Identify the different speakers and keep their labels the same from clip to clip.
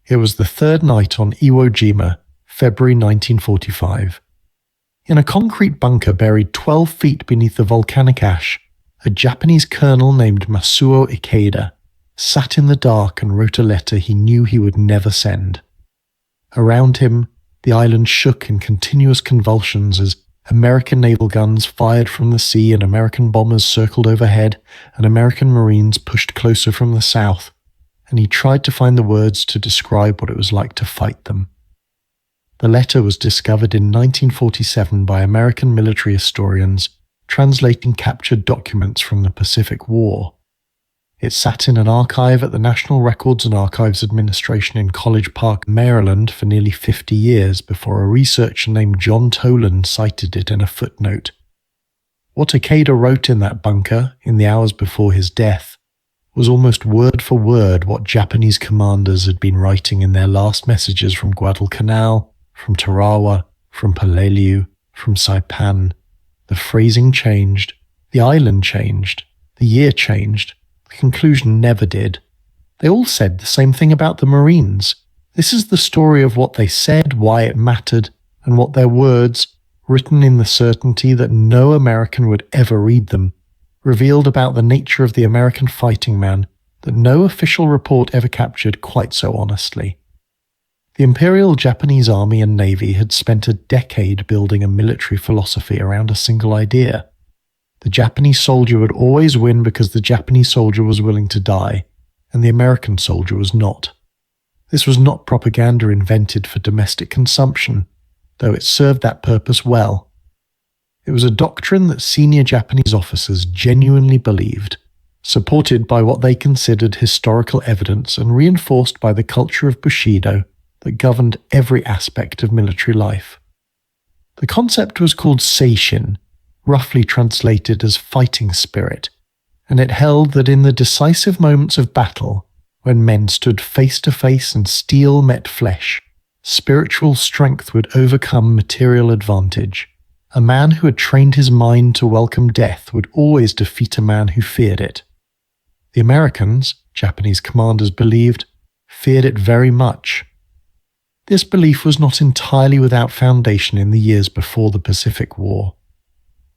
Speaker 1: It was the third night on Iwo Jima, February 1945. In a concrete bunker buried 12 feet beneath the volcanic ash, a Japanese colonel named Masuo Ikeda sat in the dark and wrote a letter he knew he would never send. Around him, the island shook in continuous convulsions as American naval guns fired from the sea and American bombers circled overhead and American Marines pushed closer from the south, and he tried to find the words to describe what it was like to fight them. The letter was discovered in 1947 by American military historians translating captured documents from the Pacific War. It sat in an archive at the National Records and Archives Administration in College Park, Maryland for nearly 50 years before a researcher named John Toland cited it in a footnote. What Ikeda wrote in that bunker in the hours before his death was almost word for word what Japanese commanders had been writing in their last messages from Guadalcanal, from Tarawa, from Peleliu, from Saipan. The phrasing changed, the island changed, the year changed. The conclusion never did. They all said the same thing about the Marines. This is the story of what they said, why it mattered, and what their words, written in the certainty that no American would ever read them, revealed about the nature of the American fighting man that no official report ever captured quite so honestly. The Imperial Japanese Army and Navy had spent a decade building a military philosophy around a single idea. The Japanese soldier would always win because the Japanese soldier was willing to die, and the American soldier was not. This was not propaganda invented for domestic consumption, though it served that purpose well. It was a doctrine that senior Japanese officers genuinely believed, supported by what they considered historical evidence and reinforced by the culture of Bushido that governed every aspect of military life. The concept was called seishin, roughly translated as fighting spirit, and it held that in the decisive moments of battle, when men stood face to face and steel met flesh, spiritual strength would overcome material advantage. A man who had trained his mind to welcome death would always defeat a man who feared it. The Americans, Japanese commanders believed, feared it very much. This belief was not entirely without foundation in the years before the Pacific War.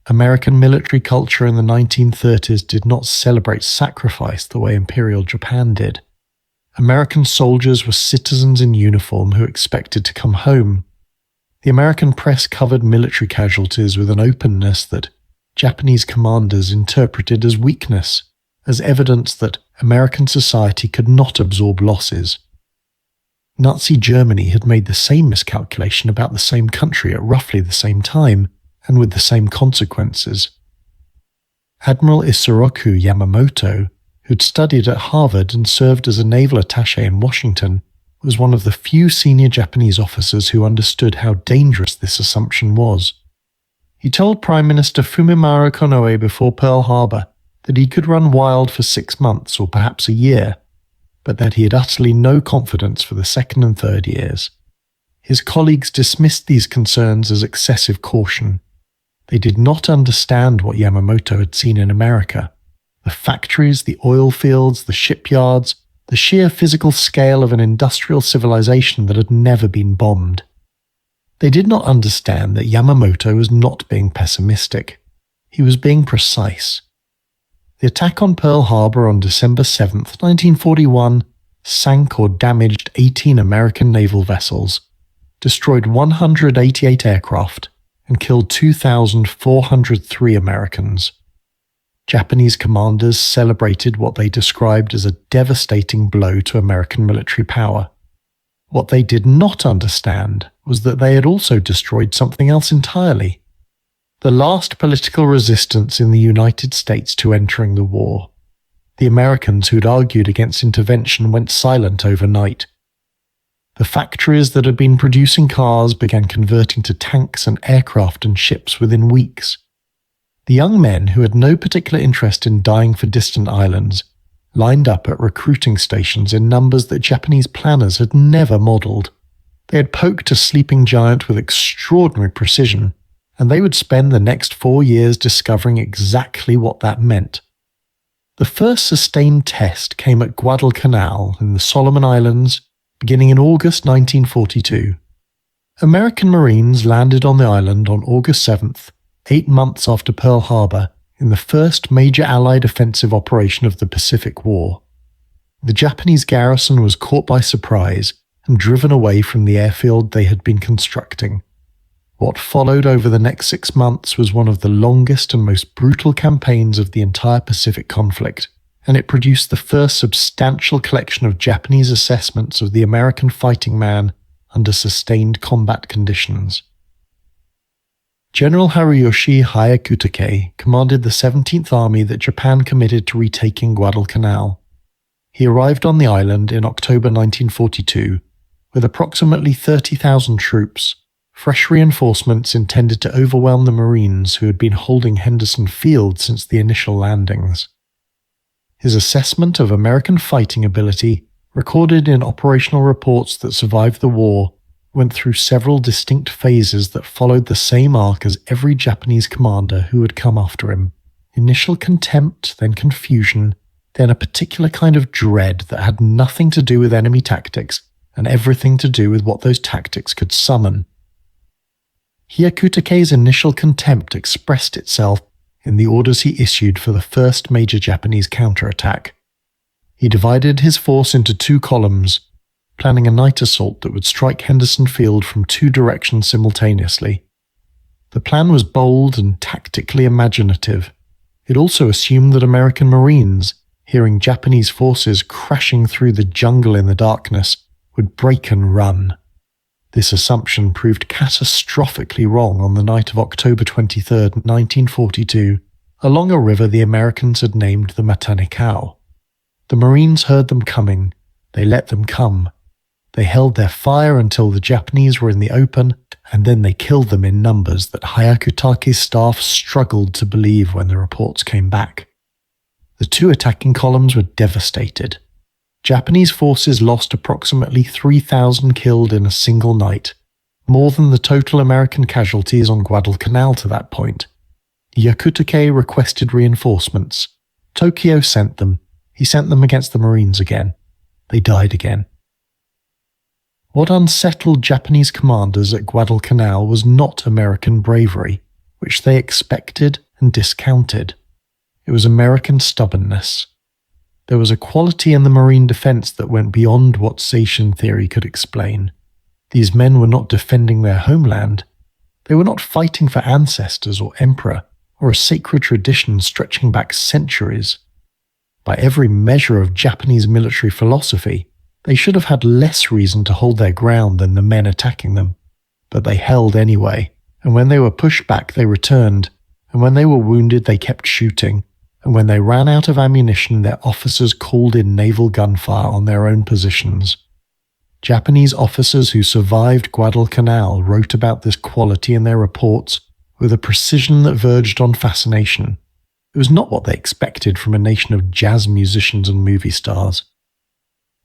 Speaker 1: American military culture in the 1930s did not celebrate sacrifice the way Imperial Japan did. American soldiers were citizens in uniform who expected to come home. The American press covered military casualties with an openness that Japanese commanders interpreted as weakness, as evidence that American society could not absorb losses. Nazi Germany had made the same miscalculation about the same country at roughly the same time, and with the same consequences. Admiral Isoroku Yamamoto, who'd studied at Harvard and served as a naval attaché in Washington, was one of the few senior Japanese officers who understood how dangerous this assumption was. He told Prime Minister Fumimaro Konoe before Pearl Harbor that he could run wild for 6 months or perhaps a year, but that he had utterly no confidence for the second and third years. His colleagues dismissed these concerns as excessive caution. They did not understand what Yamamoto had seen in America. The factories, the oil fields, the shipyards, the sheer physical scale of an industrial civilization that had never been bombed. They did not understand that Yamamoto was not being pessimistic. He was being precise. The attack on Pearl Harbor on December 7, 1941, sank or damaged 18 American naval vessels, destroyed 188 aircraft, and killed 2,403 Americans. Japanese commanders celebrated what they described as a devastating blow to American military power. What they did not understand was that they had also destroyed something else entirely: the last political resistance in the United States to entering the war. The Americans who'd argued against intervention went silent overnight. The factories that had been producing cars began converting to tanks and aircraft and ships within weeks. The young men who had no particular interest in dying for distant islands lined up at recruiting stations in numbers that Japanese planners had never modelled. They had poked a sleeping giant with extraordinary precision, and they would spend the next 4 years discovering exactly what that meant. The first sustained test came at Guadalcanal in the Solomon Islands beginning in August 1942. American Marines landed on the island on August 7th, 8 months after Pearl Harbor, in the first major Allied offensive operation of the Pacific War. The Japanese garrison was caught by surprise and driven away from the airfield they had been constructing. What followed over the next 6 months was one of the longest and most brutal campaigns of the entire Pacific conflict, and it produced the first substantial collection of Japanese assessments of the American fighting man under sustained combat conditions. General Hyakutake commanded the 17th Army that Japan committed to retaking Guadalcanal. He arrived on the island in October 1942 with approximately 30,000 troops, fresh reinforcements intended to overwhelm the Marines who had been holding Henderson Field since the initial landings. His assessment of American fighting ability, recorded in operational reports that survived the war, went through several distinct phases that followed the same arc as every Japanese commander who had come after him. Initial contempt, then confusion, then a particular kind of dread that had nothing to do with enemy tactics and everything to do with what those tactics could summon. Hyakutake's initial contempt expressed itself in the orders he issued for the first major Japanese counterattack. He divided his force into 2 columns, planning a night assault that would strike Henderson Field from 2 directions simultaneously. The plan was bold and tactically imaginative. It also assumed that American Marines, hearing Japanese forces crashing through the jungle in the darkness, would break and run. This assumption proved catastrophically wrong on the night of October 23, 1942, along a river the Americans had named the Matanikau. The Marines heard them coming. They let them come. They held their fire until the Japanese were in the open, and then they killed them in numbers that Hyakutake's staff struggled to believe when the reports came back. The 2 attacking columns were devastated. Japanese forces lost approximately 3,000 killed in a single night, more than the total American casualties on Guadalcanal to that point. Hyakutake requested reinforcements. Tokyo sent them. He sent them against the Marines again. They died again. What unsettled Japanese commanders at Guadalcanal was not American bravery, which they expected and discounted. It was American stubbornness. There was a quality in the Marine defense that went beyond what Seishin theory could explain. These men were not defending their homeland. They were not fighting for ancestors or emperor, or a sacred tradition stretching back centuries. By every measure of Japanese military philosophy, they should have had less reason to hold their ground than the men attacking them. But they held anyway, and when they were pushed back they returned, and when they were wounded they kept shooting, and when they ran out of ammunition their officers called in naval gunfire on their own positions. Japanese officers who survived Guadalcanal wrote about this quality in their reports with a precision that verged on fascination. It was not what they expected from a nation of jazz musicians and movie stars.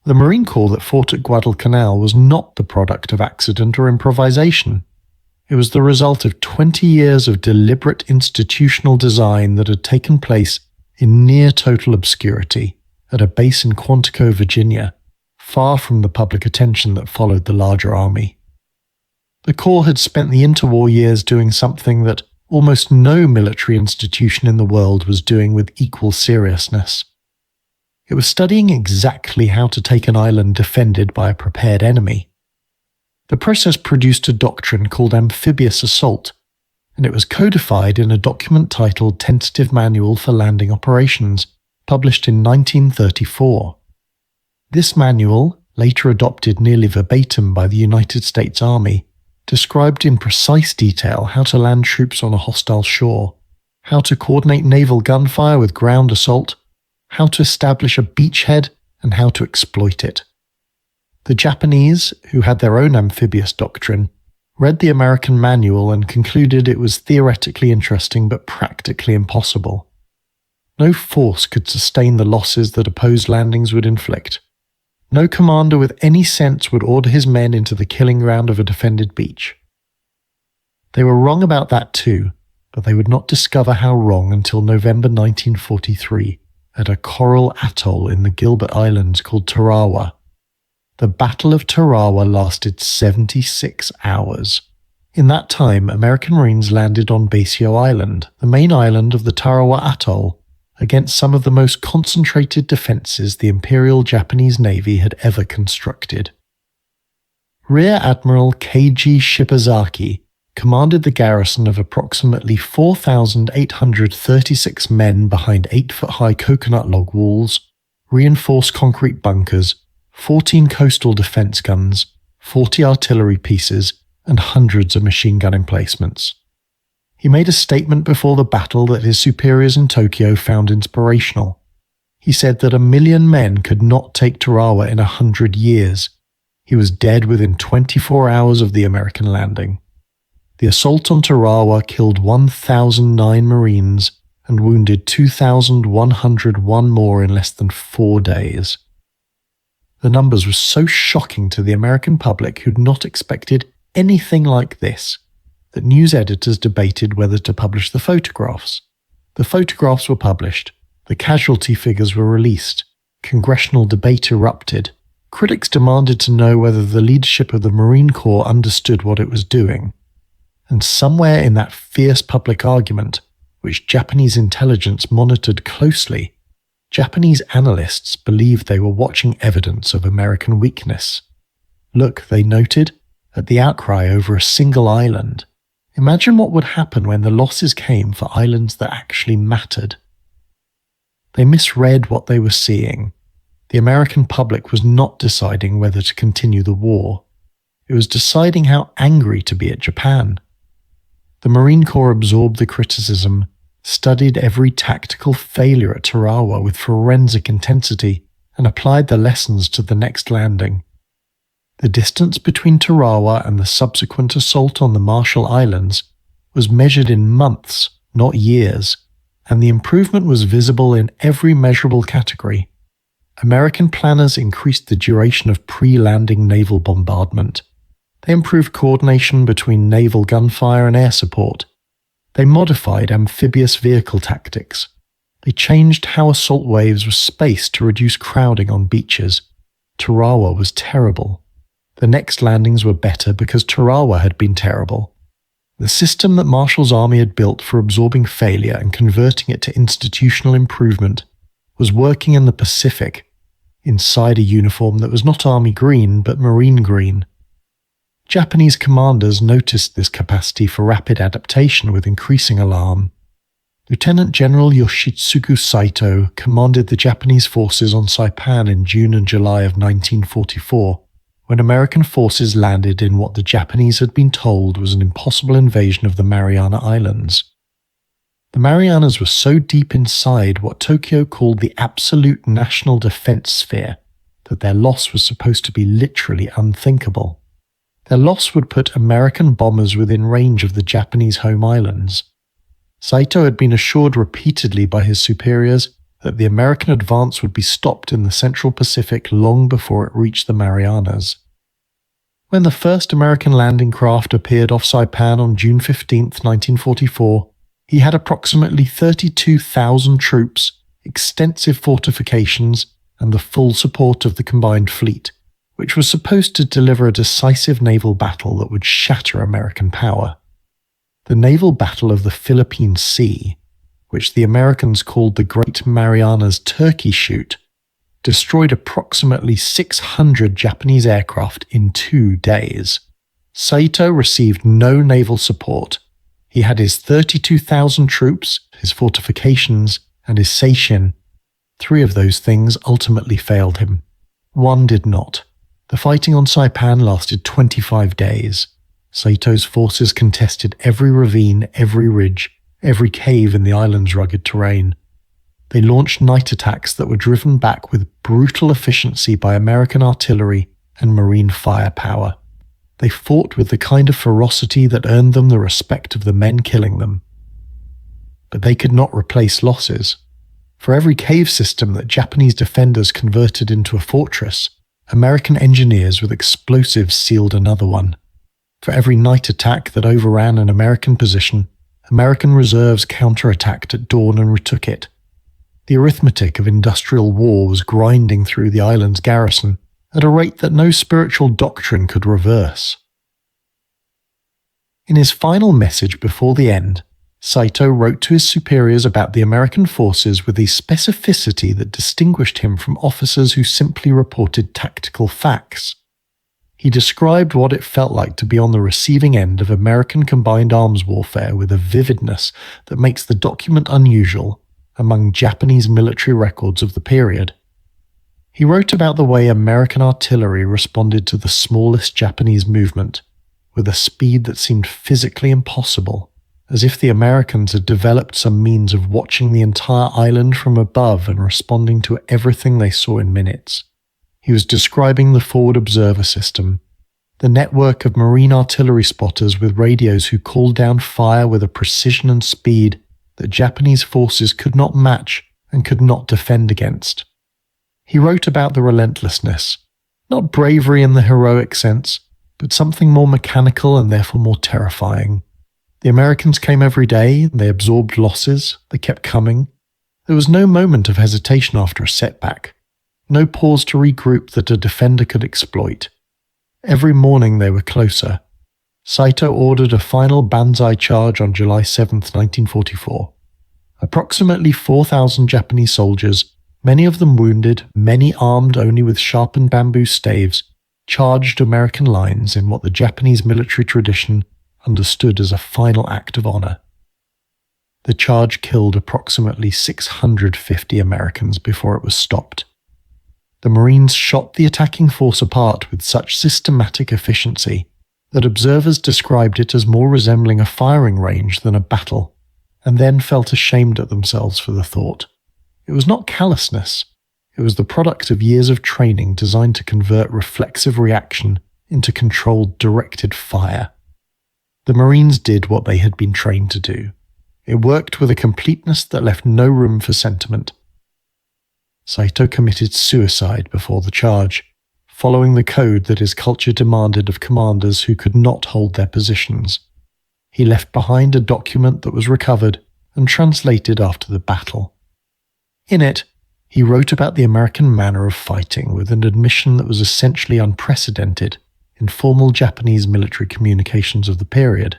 Speaker 1: The Marine Corps that fought at Guadalcanal was not the product of accident or improvisation. It was the result of 20 years of deliberate institutional design that had taken place in near-total obscurity at a base in Quantico, Virginia, far from the public attention that followed the larger army. The Corps had spent the interwar years doing something that almost no military institution in the world was doing with equal seriousness. It was studying exactly how to take an island defended by a prepared enemy. The process produced a doctrine called amphibious assault, and it was codified in a document titled Tentative Manual for Landing Operations, published in 1934. This manual, later adopted nearly verbatim by the United States Army, described in precise detail how to land troops on a hostile shore, how to coordinate naval gunfire with ground assault, how to establish a beachhead, and how to exploit it. The Japanese, who had their own amphibious doctrine, read the American manual and concluded it was theoretically interesting but practically impossible. No force could sustain the losses that opposed landings would inflict. No commander with any sense would order his men into the killing ground of a defended beach. They were wrong about that too, but they would not discover how wrong until November 1943 at a coral atoll in the Gilbert Islands called Tarawa. the Battle of Tarawa lasted 76 hours. In that time, American Marines landed on Basio Island, the main island of the Tarawa Atoll, against some of the most concentrated defenses the Imperial Japanese Navy had ever constructed. Rear Admiral Keiji Shibazaki commanded the garrison of approximately 4,836 men behind 8-foot-high coconut log walls, reinforced concrete bunkers, 14 coastal defense guns, 40 artillery pieces, and hundreds of machine gun emplacements. He made a statement before the battle that his superiors in Tokyo found inspirational. He said that 1,000,000 men could not take Tarawa in 100 years. He was dead within 24 hours of the American landing. The assault on Tarawa killed 1,009 Marines and wounded 2,101 more in less than 4 days. The numbers were so shocking to the American public who'd not expected anything like this, that news editors debated whether to publish the photographs. The photographs were published, the casualty figures were released, congressional debate erupted. Critics demanded to know whether the leadership of the Marine Corps understood what it was doing. And somewhere in that fierce public argument, which Japanese intelligence monitored closely, Japanese analysts believed they were watching evidence of American weakness. Look, they noted, at the outcry over a single island. Imagine what would happen when the losses came for islands that actually mattered. They misread what they were seeing. The American public was not deciding whether to continue the war. It was deciding how angry to be at Japan. The Marine Corps absorbed the criticism, studied every tactical failure at Tarawa with forensic intensity, and applied the lessons to the next landing. The distance between Tarawa and the subsequent assault on the Marshall Islands was measured in months, not years, and the improvement was visible in every measurable category. American planners increased the duration of pre-landing naval bombardment. They improved coordination between naval gunfire and air support. They modified amphibious vehicle tactics. They changed how assault waves were spaced to reduce crowding on beaches. Tarawa was terrible. The next landings were better because Tarawa had been terrible. The system that Marshall's army had built for absorbing failure and converting it to institutional improvement was working in the Pacific, inside a uniform that was not army green but marine green. Japanese commanders noticed this capacity for rapid adaptation with increasing alarm. Lieutenant General Yoshitsugu Saito commanded the Japanese forces on Saipan in June and July of 1944, when American forces landed in what the Japanese had been told was an impossible invasion of the Mariana Islands. The Marianas were so deep inside what Tokyo called the absolute national defense sphere that their loss was supposed to be literally unthinkable. Their loss would put American bombers within range of the Japanese home islands. Saito had been assured repeatedly by his superiors that the American advance would be stopped in the Central Pacific long before it reached the Marianas. When the first American landing craft appeared off Saipan on June 15, 1944, he had approximately 32,000 troops, extensive fortifications, and the full support of the combined fleet, which was supposed to deliver a decisive naval battle that would shatter American power. The naval battle of the Philippine Sea, which the Americans called the Great Marianas Turkey Shoot, destroyed approximately 600 Japanese aircraft in 2 days. Saito received no naval support. He had his 32,000 troops, his fortifications, and his seishin. 3 of those things ultimately failed him. 1 did not. The fighting on Saipan lasted 25 days. Saito's forces contested every ravine, every ridge, every cave in the island's rugged terrain. They launched night attacks that were driven back with brutal efficiency by American artillery and marine firepower. They fought with the kind of ferocity that earned them the respect of the men killing them. But they could not replace losses. For every cave system that Japanese defenders converted into a fortress, American engineers with explosives sealed another one. For every night attack that overran an American position, American reserves counterattacked at dawn and retook it. The arithmetic of industrial war was grinding through the island's garrison, at a rate that no spiritual doctrine could reverse. In his final message before the end, Saito wrote to his superiors about the American forces with a specificity that distinguished him from officers who simply reported tactical facts. He described what it felt like to be on the receiving end of American combined arms warfare with a vividness that makes the document unusual among Japanese military records of the period. He wrote about the way American artillery responded to the smallest Japanese movement, with a speed that seemed physically impossible, as if the Americans had developed some means of watching the entire island from above and responding to everything they saw in minutes. He was describing the forward observer system, the network of marine artillery spotters with radios who called down fire with a precision and speed that Japanese forces could not match and could not defend against. He wrote about the relentlessness, not bravery in the heroic sense, but something more mechanical and therefore more terrifying. The Americans came every day, they absorbed losses, they kept coming. There was no moment of hesitation after a setback, no pause to regroup that a defender could exploit. Every morning they were closer. Saito ordered a final banzai charge on July 7, 1944. Approximately 4,000 Japanese soldiers, many of them wounded, many armed only with sharpened bamboo staves, charged American lines in what the Japanese military tradition understood as a final act of honor. The charge killed approximately 650 Americans before it was stopped. The Marines shot the attacking force apart with such systematic efficiency that observers described it as more resembling a firing range than a battle, and then felt ashamed at themselves for the thought. It was not callousness. It was the product of years of training designed to convert reflexive reaction into controlled, directed fire. The Marines did what they had been trained to do. It worked with a completeness that left no room for sentiment. Saito committed suicide before the charge, following the code that his culture demanded of commanders who could not hold their positions. He left behind a document that was recovered and translated after the battle. In it, he wrote about the American manner of fighting with an admission that was essentially unprecedented in formal Japanese military communications of the period.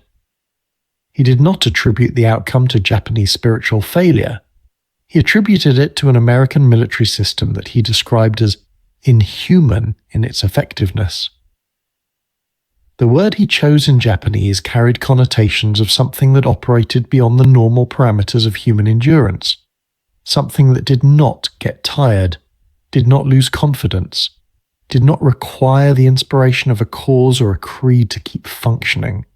Speaker 1: He did not attribute the outcome to Japanese spiritual failure. He attributed it to an American military system that he described as inhuman in its effectiveness. The word he chose in Japanese carried connotations of something that operated beyond the normal parameters of human endurance, something that did not get tired, did not lose confidence, did not require the inspiration of a cause or a creed to keep functioning.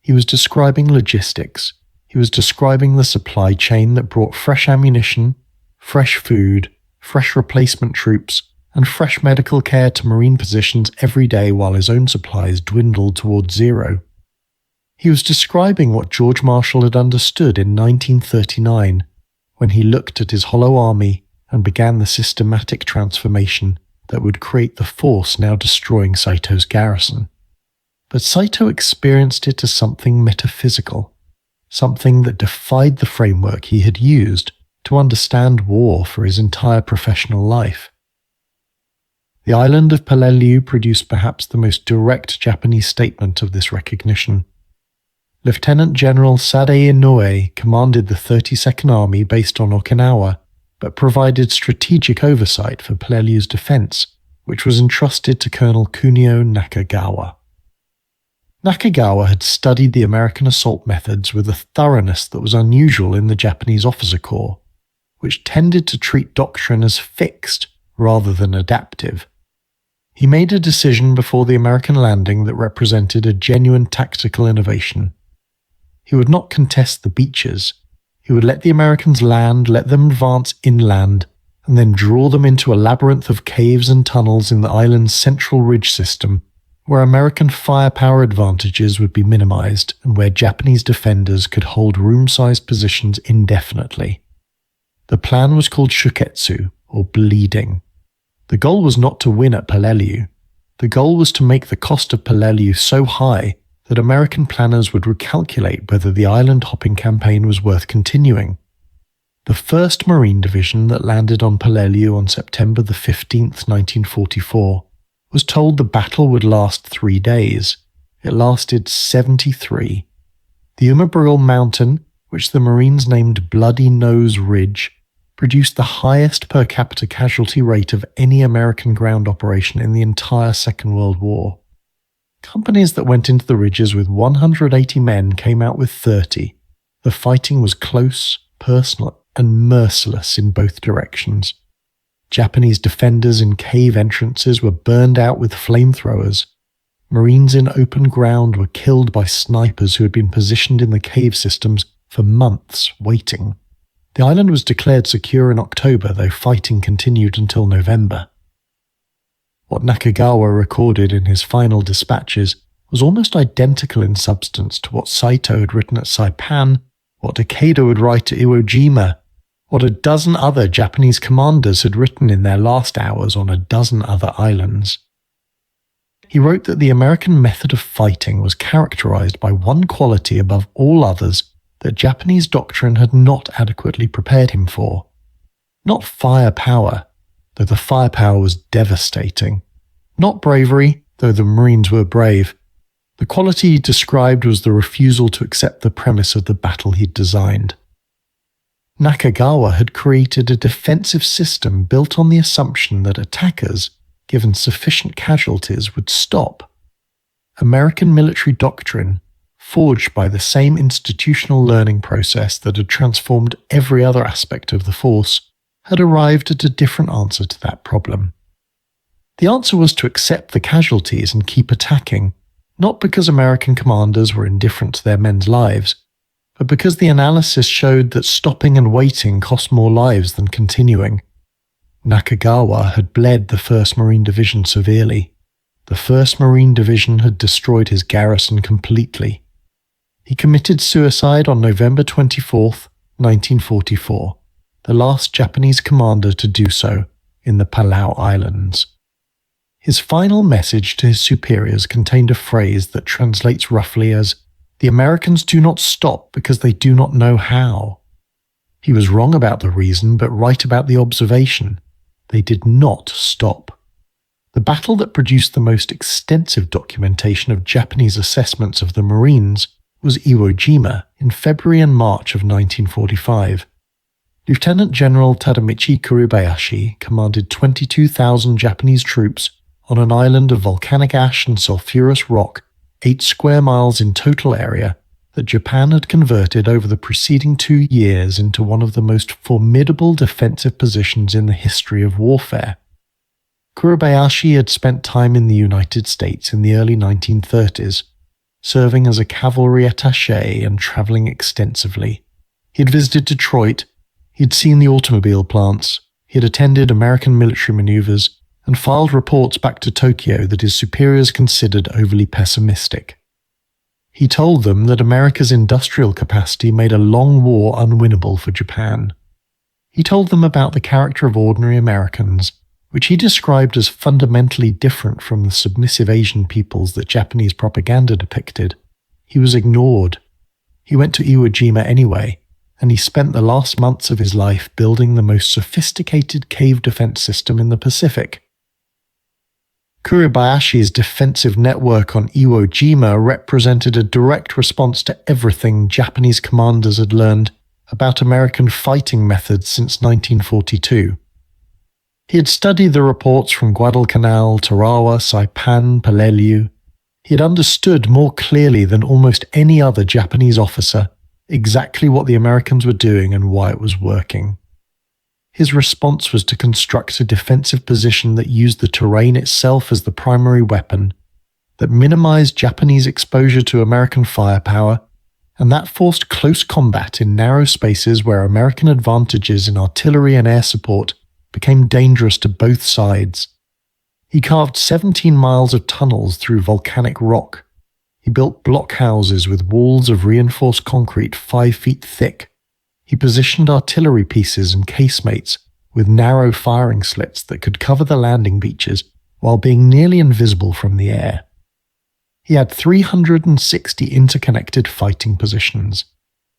Speaker 1: He was describing logistics. He was describing the supply chain that brought fresh ammunition, fresh food, fresh replacement troops, and fresh medical care to Marine positions every day while his own supplies dwindled towards zero. He was describing what George Marshall had understood in 1939 when he looked at his hollow army and began the systematic transformation that would create the force now destroying Saito's garrison. But Saito experienced it as something metaphysical, something that defied the framework he had used to understand war for his entire professional life. The island of Peleliu produced perhaps the most direct Japanese statement of this recognition. Lieutenant General Sade Inoue commanded the 32nd Army based on Okinawa, but provided strategic oversight for Peleliu's defense, which was entrusted to Colonel Kunio Nakagawa. Nakagawa had studied the American assault methods with a thoroughness that was unusual in the Japanese officer corps, which tended to treat doctrine as fixed rather than adaptive. He made a decision before the American landing that represented a genuine tactical innovation. He would not contest the beaches. He would let the Americans land, let them advance inland, and then draw them into a labyrinth of caves and tunnels in the island's central ridge system, where American firepower advantages would be minimized and where Japanese defenders could hold room-sized positions indefinitely. The plan was called shuketsu, or bleeding. The goal was not to win at Peleliu. The goal was to make the cost of Peleliu so high that American planners would recalculate whether the island-hopping campaign was worth continuing. The 1st Marine Division that landed on Peleliu on September 15, 1944, was told the battle would last 3 days. It lasted 73. The Umabral Mountain, which the Marines named Bloody Nose Ridge, produced the highest per capita casualty rate of any American ground operation in the entire Second World War. Companies that went into the ridges with 180 men came out with 30. The fighting was close, personal, and merciless in both directions. Japanese defenders in cave entrances were burned out with flamethrowers. Marines in open ground were killed by snipers who had been positioned in the cave systems for months waiting. The island was declared secure in October, though fighting continued until November. What Nakagawa recorded in his final dispatches was almost identical in substance to what Saito had written at Saipan, what Takeda would write at Iwo Jima, what a dozen other Japanese commanders had written in their last hours on a dozen other islands. He wrote that the American method of fighting was characterized by one quality above all others that Japanese doctrine had not adequately prepared him for. Not firepower, though the firepower was devastating. Not bravery, though the Marines were brave. The quality he described was the refusal to accept the premise of the battle he'd designed. Nakagawa had created a defensive system built on the assumption that attackers, given sufficient casualties, would stop. American military doctrine, forged by the same institutional learning process that had transformed every other aspect of the force, had arrived at a different answer to that problem. The answer was to accept the casualties and keep attacking, not because American commanders were indifferent to their men's lives, but because the analysis showed that stopping and waiting cost more lives than continuing. Nakagawa had bled the 1st Marine Division severely. The 1st Marine Division had destroyed his garrison completely. He committed suicide on November 24, 1944, the last Japanese commander to do so in the Palau Islands. His final message to his superiors contained a phrase that translates roughly as, "The Americans do not stop because they do not know how." He was wrong about the reason, but right about the observation. They did not stop. The battle that produced the most extensive documentation of Japanese assessments of the Marines was Iwo Jima in February and March of 1945. Lieutenant General Tadamichi Kuribayashi commanded 22,000 Japanese troops on an island of volcanic ash and sulfurous rock, 8 square miles in total area, that Japan had converted over the preceding 2 years into one of the most formidable defensive positions in the history of warfare. Kuribayashi had spent time in the United States in the early 1930s, serving as a cavalry attaché and traveling extensively. He had visited Detroit, he had seen the automobile plants, he had attended American military maneuvers, and filed reports back to Tokyo that his superiors considered overly pessimistic. He told them that America's industrial capacity made a long war unwinnable for Japan. He told them about the character of ordinary Americans, which he described as fundamentally different from the submissive Asian peoples that Japanese propaganda depicted. He was ignored. He went to Iwo Jima anyway, and he spent the last months of his life building the most sophisticated cave defense system in the Pacific. Kuribayashi's defensive network on Iwo Jima represented a direct response to everything Japanese commanders had learned about American fighting methods since 1942. He had studied the reports from Guadalcanal, Tarawa, Saipan, Peleliu. He had understood more clearly than almost any other Japanese officer exactly what the Americans were doing and why it was working. His response was to construct a defensive position that used the terrain itself as the primary weapon, that minimized Japanese exposure to American firepower, and that forced close combat in narrow spaces where American advantages in artillery and air support became dangerous to both sides. He carved 17 miles of tunnels through volcanic rock. He built blockhouses with walls of reinforced concrete 5 feet thick. He positioned artillery pieces and casemates with narrow firing slits that could cover the landing beaches while being nearly invisible from the air. He had 360 interconnected fighting positions.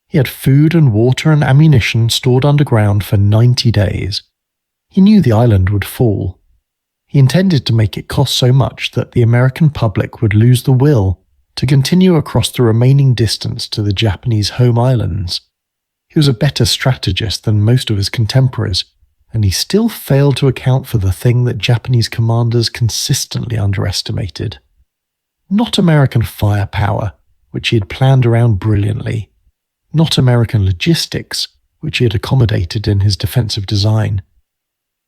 Speaker 1: He had food and water and ammunition stored underground for 90 days. He knew the island would fall. He intended to make it cost so much that the American public would lose the will to continue across the remaining distance to the Japanese home islands. He was a better strategist than most of his contemporaries, and he still failed to account for the thing that Japanese commanders consistently underestimated. Not American firepower, which he had planned around brilliantly. Not American logistics, which he had accommodated in his defensive design.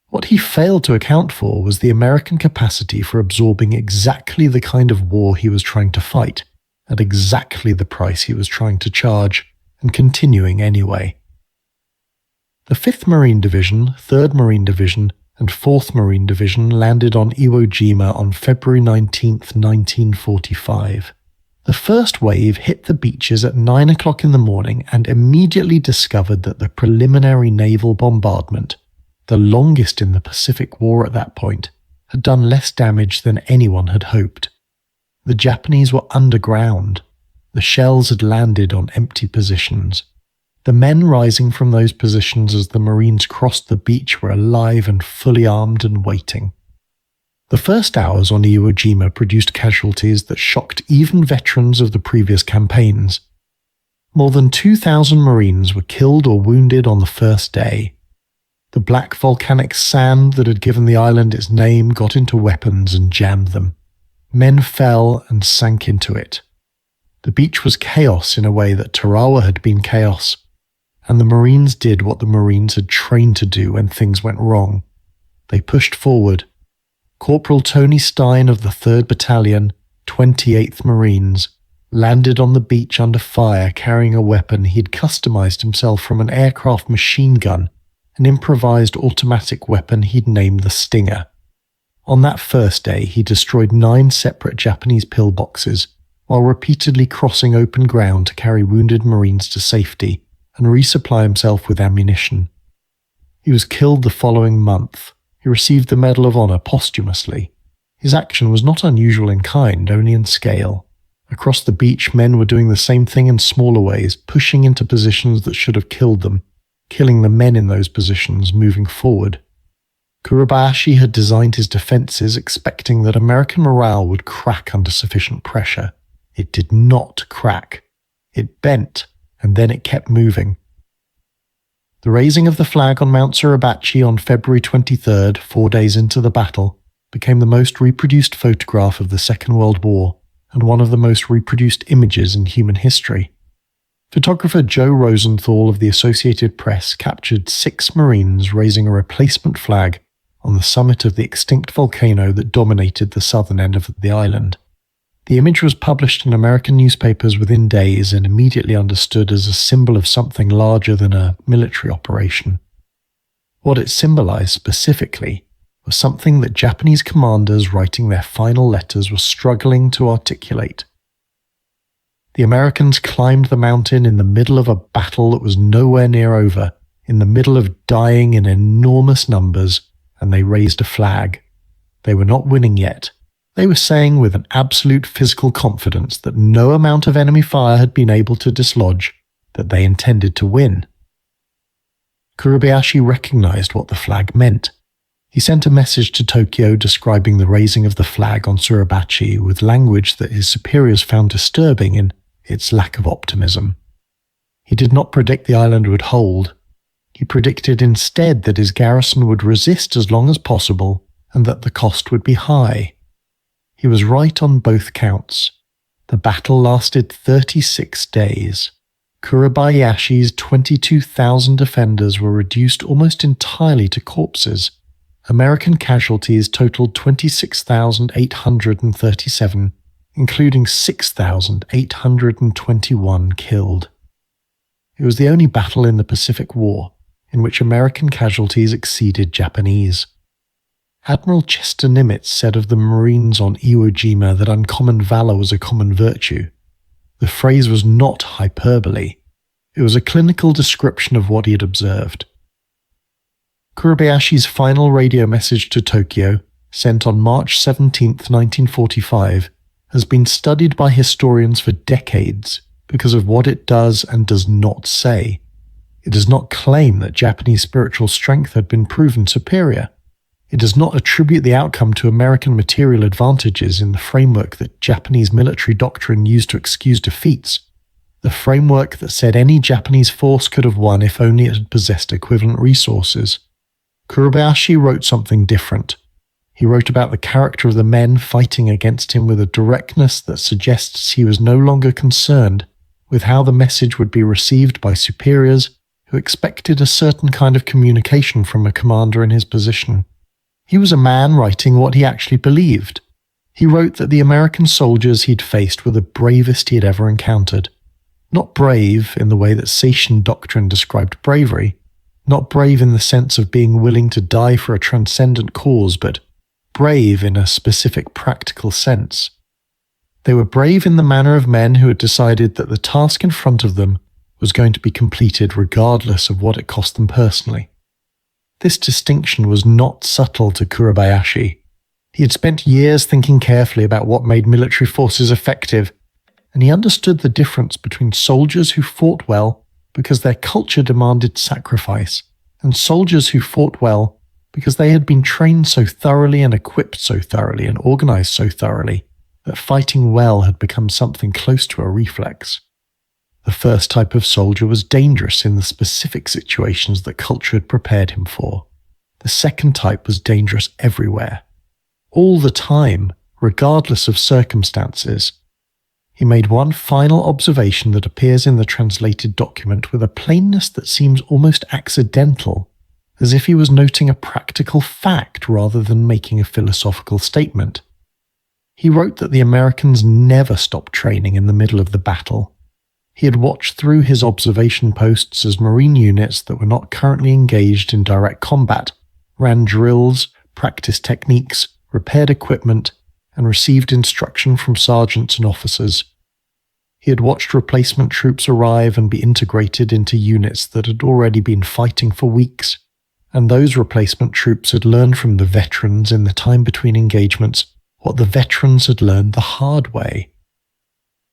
Speaker 1: What he failed to account for was the American capacity for absorbing exactly the kind of war he was trying to fight, at exactly the price he was trying to charge, and continuing anyway. The 5th Marine Division, 3rd Marine Division, and 4th Marine Division landed on Iwo Jima on February 19, 1945. The first wave hit the beaches at 9 o'clock in the morning and immediately discovered that the preliminary naval bombardment, the longest in the Pacific War at that point, had done less damage than anyone had hoped. The Japanese were underground. The shells had landed on empty positions. The men rising from those positions as the Marines crossed the beach were alive and fully armed and waiting. The first hours on Iwo Jima produced casualties that shocked even veterans of the previous campaigns. More than 2,000 Marines were killed or wounded on the first day. The black volcanic sand that had given the island its name got into weapons and jammed them. Men fell and sank into it. The beach was chaos in a way that Tarawa had been chaos, and the Marines did what the Marines had trained to do when things went wrong. They pushed forward. Corporal Tony Stein of the 3rd Battalion, 28th Marines, landed on the beach under fire carrying a weapon he'd customized himself from an aircraft machine gun, an improvised automatic weapon he'd named the Stinger. On that first day, he destroyed 9 separate Japanese pillboxes, while repeatedly crossing open ground to carry wounded Marines to safety and resupply himself with ammunition. He was killed the following month. He received the Medal of Honor posthumously. His action was not unusual in kind, only in scale. Across the beach, men were doing the same thing in smaller ways, pushing into positions that should have killed them, killing the men in those positions moving forward. Kuribayashi had designed his defenses expecting that American morale would crack under sufficient pressure. It did not crack. It bent, and then it kept moving. The raising of the flag on Mount Suribachi on February 23rd, 4 days into the battle, became the most reproduced photograph of the Second World War and one of the most reproduced images in human history. Photographer Joe Rosenthal of the Associated Press captured 6 Marines raising a replacement flag on the summit of the extinct volcano that dominated the southern end of the island. The image was published in American newspapers within days and immediately understood as a symbol of something larger than a military operation. What it symbolized specifically was something that Japanese commanders writing their final letters were struggling to articulate. The Americans climbed the mountain in the middle of a battle that was nowhere near over, in the middle of dying in enormous numbers, and they raised a flag. They were not winning yet. They were saying with an absolute physical confidence that no amount of enemy fire had been able to dislodge that they intended to win. Kuribayashi recognized what the flag meant. He sent a message to Tokyo describing the raising of the flag on Suribachi with language that his superiors found disturbing in its lack of optimism. He did not predict the island would hold. He predicted instead that his garrison would resist as long as possible and that the cost would be high. He was right on both counts. The battle lasted 36 days. Kuribayashi's 22,000 defenders were reduced almost entirely to corpses. American casualties totaled 26,837, including 6,821 killed. It was the only battle in the Pacific War in which American casualties exceeded Japanese. Admiral Chester Nimitz said of the Marines on Iwo Jima that uncommon valor was a common virtue. The phrase was not hyperbole. It was a clinical description of what he had observed. Kuribayashi's final radio message to Tokyo, sent on March 17, 1945, has been studied by historians for decades because of what it does and does not say. It does not claim that Japanese spiritual strength had been proven superior. It does not attribute the outcome to American material advantages in the framework that Japanese military doctrine used to excuse defeats, the framework that said any Japanese force could have won if only it had possessed equivalent resources. Kuribayashi wrote something different. He wrote about the character of the men fighting against him with a directness that suggests he was no longer concerned with how the message would be received by superiors who expected a certain kind of communication from a commander in his position. He was a man writing what he actually believed. He wrote that the American soldiers he'd faced were the bravest he had ever encountered. Not brave in the way that Seishin doctrine described bravery, not brave in the sense of being willing to die for a transcendent cause, but brave in a specific practical sense. They were brave in the manner of men who had decided that the task in front of them was going to be completed regardless of what it cost them personally. This distinction was not subtle to Kuribayashi. He had spent years thinking carefully about what made military forces effective, and he understood the difference between soldiers who fought well because their culture demanded sacrifice, and soldiers who fought well because they had been trained so thoroughly and equipped so thoroughly and organized so thoroughly that fighting well had become something close to a reflex. The first type of soldier was dangerous in the specific situations that culture had prepared him for. The second type was dangerous everywhere, all the time, regardless of circumstances. He made one final observation that appears in the translated document with a plainness that seems almost accidental, as if he was noting a practical fact rather than making a philosophical statement. He wrote that the Americans never stopped training in the middle of the battle. He had watched through his observation posts as Marine units that were not currently engaged in direct combat ran drills, practiced techniques, repaired equipment, and received instruction from sergeants and officers. He had watched replacement troops arrive and be integrated into units that had already been fighting for weeks, and those replacement troops had learned from the veterans in the time between engagements what the veterans had learned the hard way.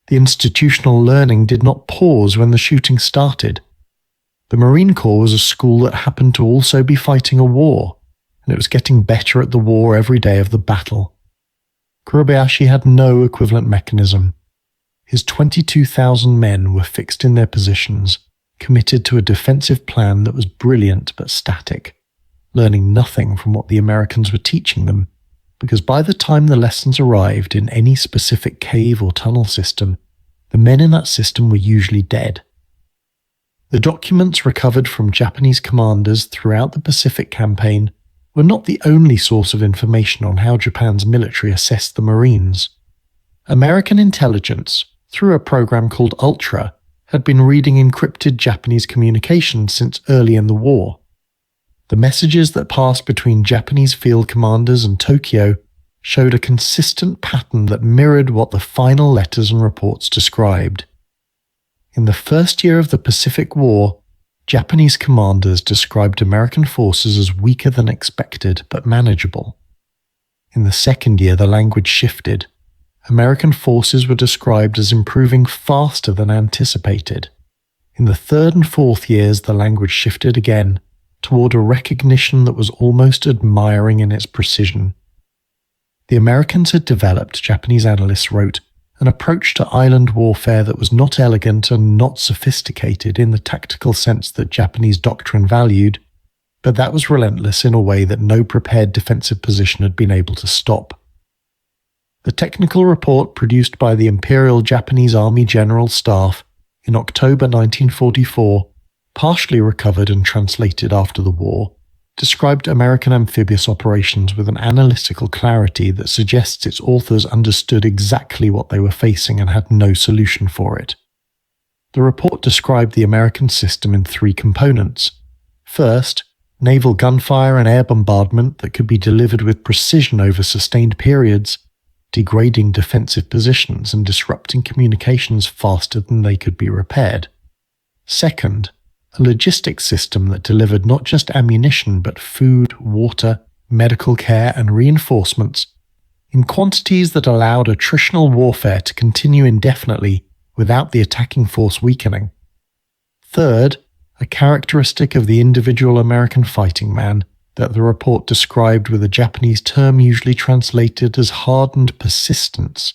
Speaker 1: The institutional learning did not pause when the shooting started. The Marine Corps was a school that happened to also be fighting a war, and it was getting better at the war every day of the battle. Kuribayashi had no equivalent mechanism. His 22,000 men were fixed in their positions, committed to a defensive plan that was brilliant but static, learning nothing from what the Americans were teaching them, because by the time the lessons arrived in any specific cave or tunnel system, the men in that system were usually dead. The documents recovered from Japanese commanders throughout the Pacific campaign were not the only source of information on how Japan's military assessed the Marines. American intelligence, through a program called Ultra, had been reading encrypted Japanese communications since early in the war. The messages that passed between Japanese field commanders and Tokyo showed a consistent pattern that mirrored what the final letters and reports described. In the first year of the Pacific War, Japanese commanders described American forces as weaker than expected but manageable. In the second year, the language shifted. American forces were described as improving faster than anticipated. In the third and fourth years, the language shifted again, toward a recognition that was almost admiring in its precision. The Americans had developed, Japanese analysts wrote, an approach to island warfare that was not elegant and not sophisticated in the tactical sense that Japanese doctrine valued, but that was relentless in a way that no prepared defensive position had been able to stop. The technical report produced by the Imperial Japanese Army General Staff in October 1944, partially recovered and translated after the war, described American amphibious operations with an analytical clarity that suggests its authors understood exactly what they were facing and had no solution for it. The report described the American system in three components. First, naval gunfire and air bombardment that could be delivered with precision over sustained periods, degrading defensive positions and disrupting communications faster than they could be repaired. Second, a logistics system that delivered not just ammunition but food, water, medical care and reinforcements in quantities that allowed attritional warfare to continue indefinitely without the attacking force weakening. Third, a characteristic of the individual American fighting man that the report described with a Japanese term usually translated as hardened persistence,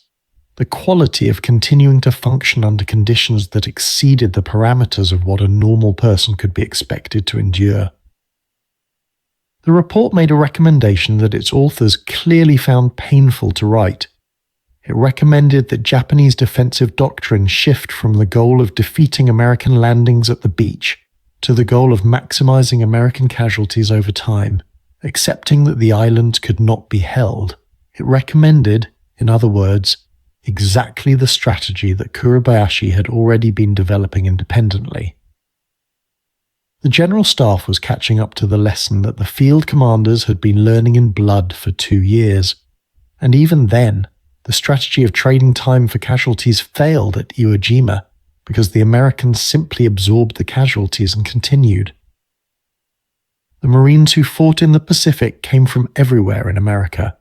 Speaker 1: the quality of continuing to function under conditions that exceeded the parameters of what a normal person could be expected to endure. The report made a recommendation that its authors clearly found painful to write. It recommended that Japanese defensive doctrine shift from the goal of defeating American landings at the beach to the goal of maximizing American casualties over time, accepting that the islands could not be held. It recommended, in other words, exactly the strategy that Kuribayashi had already been developing independently. The General Staff was catching up to the lesson that the field commanders had been learning in blood for 2 years, and even then, the strategy of trading time for casualties failed at Iwo Jima because the Americans simply absorbed the casualties and continued. The Marines who fought in the Pacific came from everywhere in America.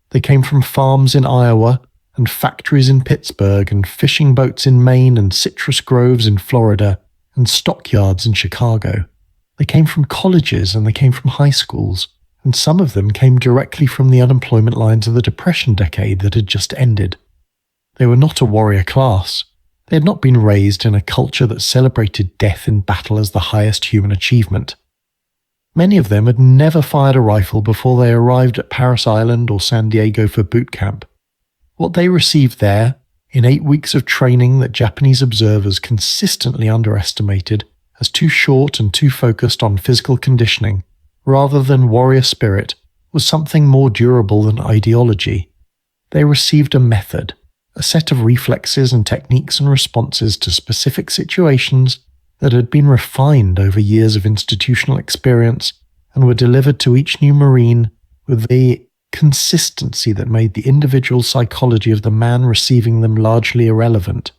Speaker 1: They came from farms in Iowa and factories in Pittsburgh and fishing boats in Maine and citrus groves in Florida and stockyards in Chicago. They came from colleges and they came from high schools, and some of them came directly from the unemployment lines of the Depression decade that had just ended. They were not a warrior class. They had not been raised in a culture that celebrated death in battle as the highest human achievement. Many of them had never fired a rifle before they arrived at Paris Island or San Diego for boot camp. What they received there, in 8 weeks of training that Japanese observers consistently underestimated as too short and too focused on physical conditioning, rather than warrior spirit, was something more durable than ideology. They received a method, a set of reflexes and techniques and responses to specific situations that had been refined over years of institutional experience and were delivered to each new Marine with the consistency that made the individual psychology of the man receiving them largely irrelevant.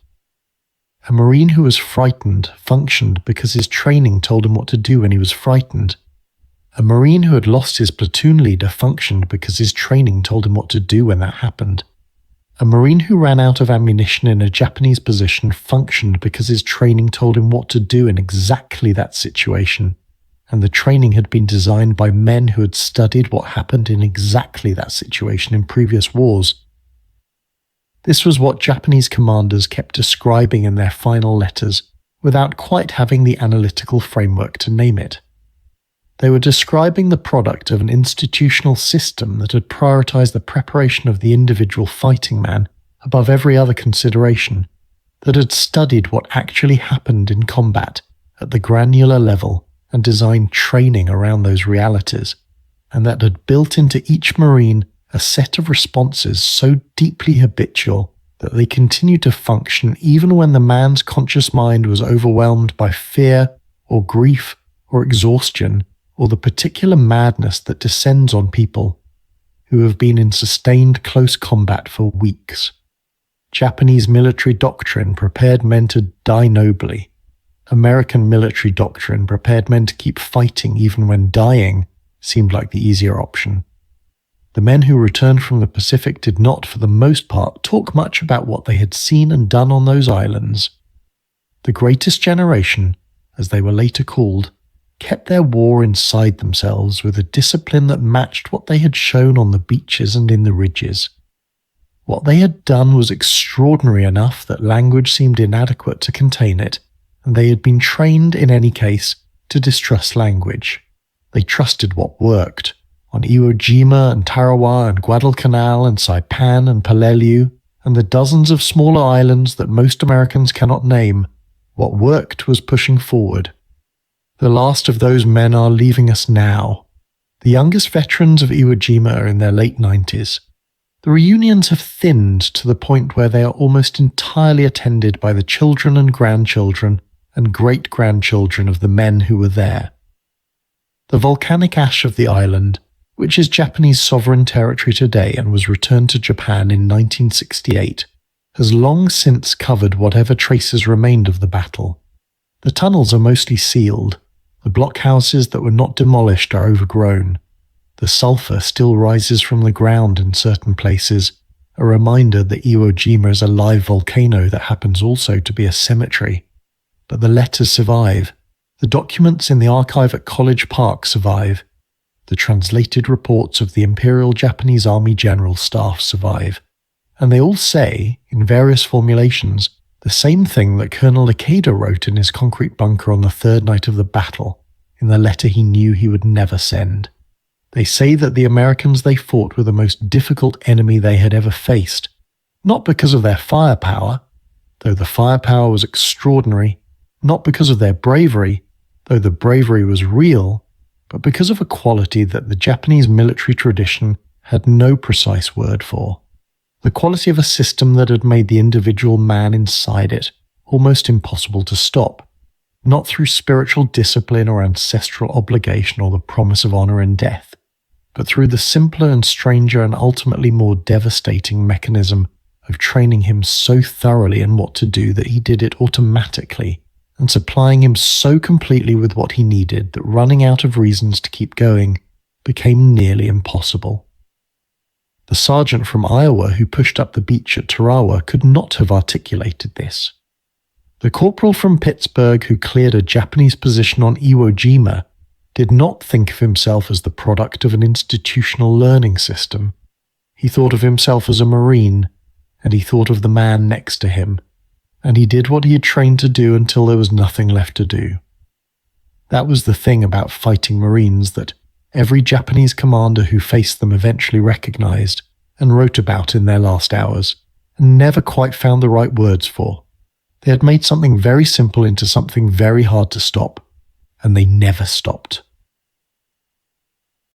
Speaker 1: A Marine who was frightened functioned because his training told him what to do when he was frightened. A Marine who had lost his platoon leader functioned because his training told him what to do when that happened. A Marine who ran out of ammunition in a Japanese position functioned because his training told him what to do in exactly that situation, and the training had been designed by men who had studied what happened in exactly that situation in previous wars. This was what Japanese commanders kept describing in their final letters without quite having the analytical framework to name it. They were describing the product of an institutional system that had prioritized the preparation of the individual fighting man above every other consideration, that had studied what actually happened in combat at the granular level and designed training around those realities, and that had built into each Marine a set of responses so deeply habitual that they continued to function even when the man's conscious mind was overwhelmed by fear or grief or exhaustion, or the particular madness that descends on people who have been in sustained close combat for weeks. Japanese military doctrine prepared men to die nobly. American military doctrine prepared men to keep fighting even when dying seemed like the easier option. The men who returned from the Pacific did not, for the most part, talk much about what they had seen and done on those islands. The greatest generation, as they were later called, kept their war inside themselves with a discipline that matched what they had shown on the beaches and in the ridges. What they had done was extraordinary enough that language seemed inadequate to contain it, and they had been trained in any case to distrust language. They trusted what worked. On Iwo Jima and Tarawa and Guadalcanal and Saipan and Peleliu and the dozens of smaller islands that most Americans cannot name, what worked was pushing forward. The last of those men are leaving us now. The youngest veterans of Iwo Jima are in their late 90s. The reunions have thinned to the point where they are almost entirely attended by the children and grandchildren and great-grandchildren of the men who were there. The volcanic ash of the island, which is Japanese sovereign territory today and was returned to Japan in 1968, has long since covered whatever traces remained of the battle. The tunnels are mostly sealed. The blockhouses that were not demolished are overgrown. The sulfur still rises from the ground in certain places, a reminder that Iwo Jima is a live volcano that happens also to be a cemetery. But the letters survive. The documents in the archive at College Park survive. the translated reports of the Imperial Japanese Army General Staff survive, and they all say, in various formulations, the same thing that Colonel Ikeda wrote in his concrete bunker on the third night of the battle, in the letter he knew he would never send. They say that the Americans they fought were the most difficult enemy they had ever faced, not because of their firepower, though the firepower was extraordinary, not because of their bravery, though the bravery was real, but because of a quality that the Japanese military tradition had no precise word for. The quality of a system that had made the individual man inside it almost impossible to stop, not through spiritual discipline or ancestral obligation or the promise of honor in death, but through the simpler and stranger and ultimately more devastating mechanism of training him so thoroughly in what to do that he did it automatically, and supplying him so completely with what he needed that running out of reasons to keep going became nearly impossible. The sergeant from Iowa who pushed up the beach at Tarawa could not have articulated this. The corporal from Pittsburgh who cleared a Japanese position on Iwo Jima did not think of himself as the product of an institutional learning system. He thought of himself as a Marine, and he thought of the man next to him, and he did what he had trained to do until there was nothing left to do. That was the thing about fighting Marines that every Japanese commander who faced them eventually recognized and wrote about in their last hours, and never quite found the right words for. They had made something very simple into something very hard to stop, and they never stopped.